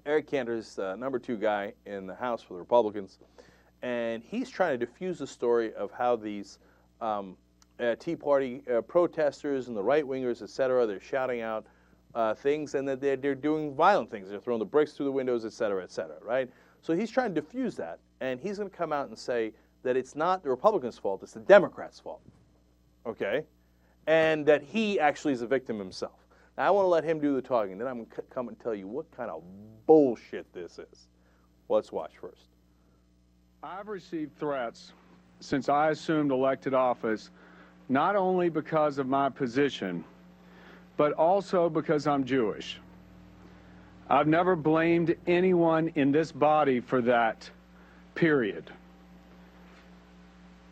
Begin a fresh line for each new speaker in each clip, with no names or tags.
Eric Cantor's #2 guy in the House for the Republicans, and he's trying to diffuse the story of how these Tea Party protesters and the right-wingers, et cetera, they're shouting out things, and that they're doing violent things. They're throwing the bricks through the windows, et cetera, right? So he's trying to diffuse that, and he's going to come out and say that it's not the Republicans' fault, it's the Democrats' fault, okay? And that he actually is a victim himself. Now, I want to let him do the talking, then I'm going to come and tell you what kind of bullshit this is. Let's watch first.
I've received threats since I assumed elected office, not only because of my position, but also because I'm Jewish. I've never blamed anyone in this body for that, period.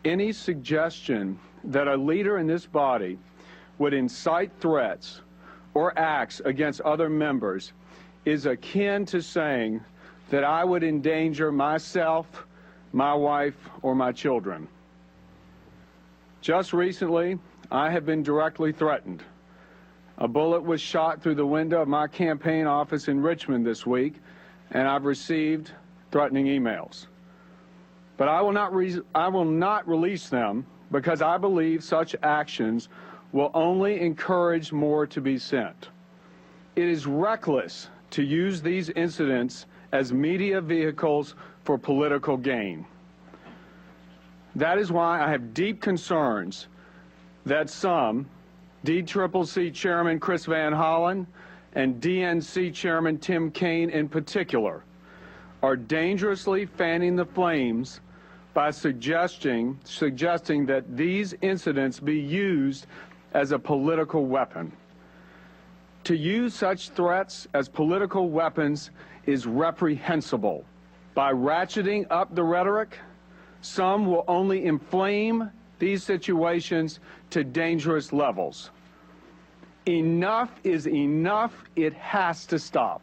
Any suggestion that a leader in this body would incite threats or acts against other members is akin to saying that I would endanger myself, my wife, or my children. Just recently, I have been directly threatened. A bullet was shot through the window of my campaign office in Richmond this week, and I've received threatening emails. But I will not release them because I believe such actions will only encourage more to be sent. It is reckless to use these incidents as media vehicles for political gain. That is why I have deep concerns that some, DCCC Chairman Chris Van Hollen and DNC Chairman Tim Kaine in particular, are dangerously fanning the flames by suggesting that these incidents be used as a political weapon. To use such threats as political weapons is reprehensible. By ratcheting up the rhetoric, some will only inflame these situations to dangerous levels. Enough is enough. It has to stop.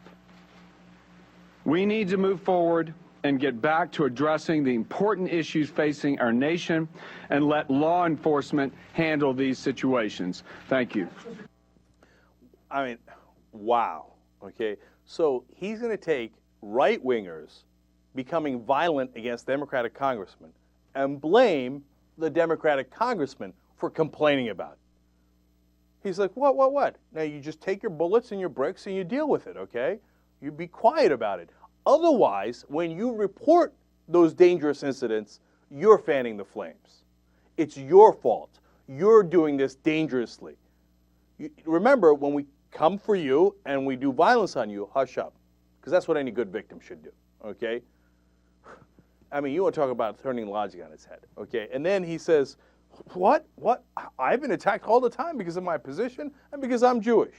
We need to move forward and get back to addressing the important issues facing our nation and let law enforcement handle these situations. Thank you.
I mean, wow, okay? So he's going to take right-wingers becoming violent against Democratic congressmen and blame the Democratic congressman for complaining about it. He's like, what? Now you just take your bullets and your bricks and you deal with it, okay? You be quiet about it. Otherwise, when you report those dangerous incidents, you're fanning the flames. It's your fault. You're doing this dangerously. Remember, when we come for you and we do violence on you, hush up, because that's what any good victim should do, okay? I mean, you want to talk about turning logic on its head, okay? And then he says, what? I've been attacked all the time because of my position and because I'm Jewish.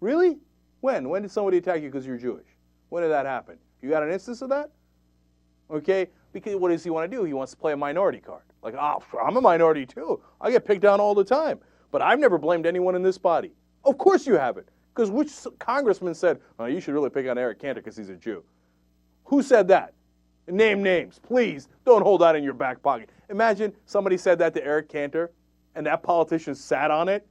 Really? When? When did somebody attack you because you're Jewish? When did that happen? You got an instance of that? Okay? Because what does he want to do? He wants to play a minority card. Like, I'm a minority too. I get picked on all the time. But I've never blamed anyone in this body. Of course you haven't. Because which congressman said, oh, you should really pick on Eric Cantor because he's a Jew? Who said that? Name names, please. Don't hold that in your back pocket. Imagine somebody said that to Eric Cantor and that politician sat on it.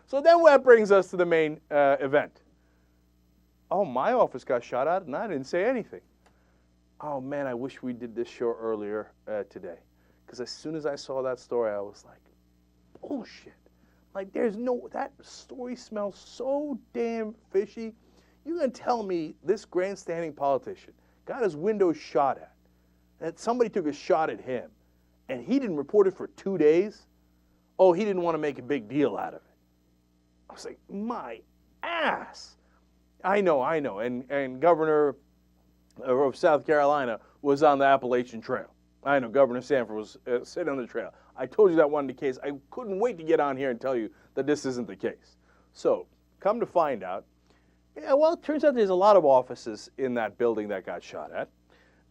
So then that brings us to the main event. Oh, my office got shot at and I didn't say anything. Oh, man, I wish we did this show earlier today. Because as soon as I saw that story, I was like, bullshit. Like, that story smells so damn fishy. You're going to tell me this grandstanding politician got his window shot at, that somebody took a shot at him, and he didn't report it for 2 days? Oh, he didn't want to make a big deal out of it. I was like, my ass. I know. And Governor of South Carolina was on the Appalachian Trail. I know Governor Sanford was sitting on the trail. I told you that wasn't the case. I couldn't wait to get on here and tell you that this isn't the case. So, come to find out, yeah, well, it turns out there's a lot of offices in that building that got shot at.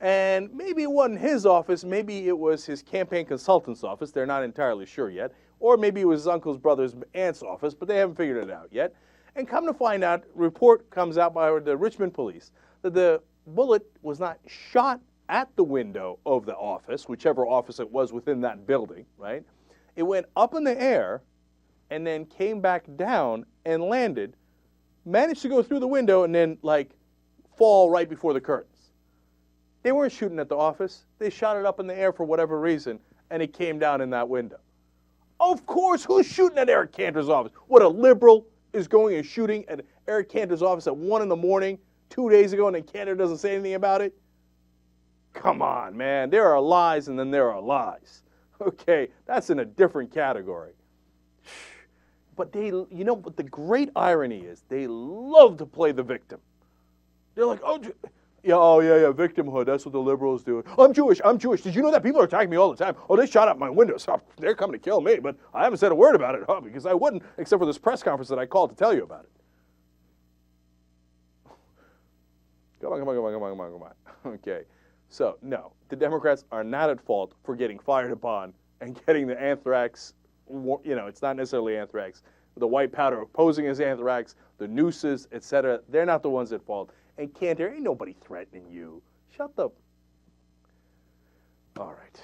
And maybe it wasn't his office, maybe it was his campaign consultant's office, they're not entirely sure yet. Or maybe it was his uncle's brother's aunt's office, but they haven't figured it out yet. And come to find out, report comes out by the Richmond police that the bullet was not shot at the window of the office, whichever office it was within that building, right? It went up in the air and then came back down and landed managed to go through the window and then, like, fall right before the curtains. They weren't shooting at the office. They shot it up in the air for whatever reason, and it came down in that window. Of course, who's shooting at Eric Cantor's office? What, a liberal is going and shooting at Eric Cantor's office at 1 in the morning 2 days ago, and then Cantor doesn't say anything about it? Come on, man. There are lies, and then there are lies. Okay, that's in a different category. But but the great irony is they love to play the victim. They're like, oh yeah, victimhood. That's what the liberals do. I'm Jewish. Did you know that people are attacking me all the time? Oh, they shot out my windows. Oh, they're coming to kill me, but I haven't said a word about it, because I wouldn't, except for this press conference that I called to tell you about it. Come on. Okay. So, no, the Democrats are not at fault for getting fired upon and getting the anthrax. It's not necessarily anthrax. The white powder posing as anthrax, the nooses, etc. They're not the ones at fault. And Cantor, ain't nobody threatening you. Shut the... All right.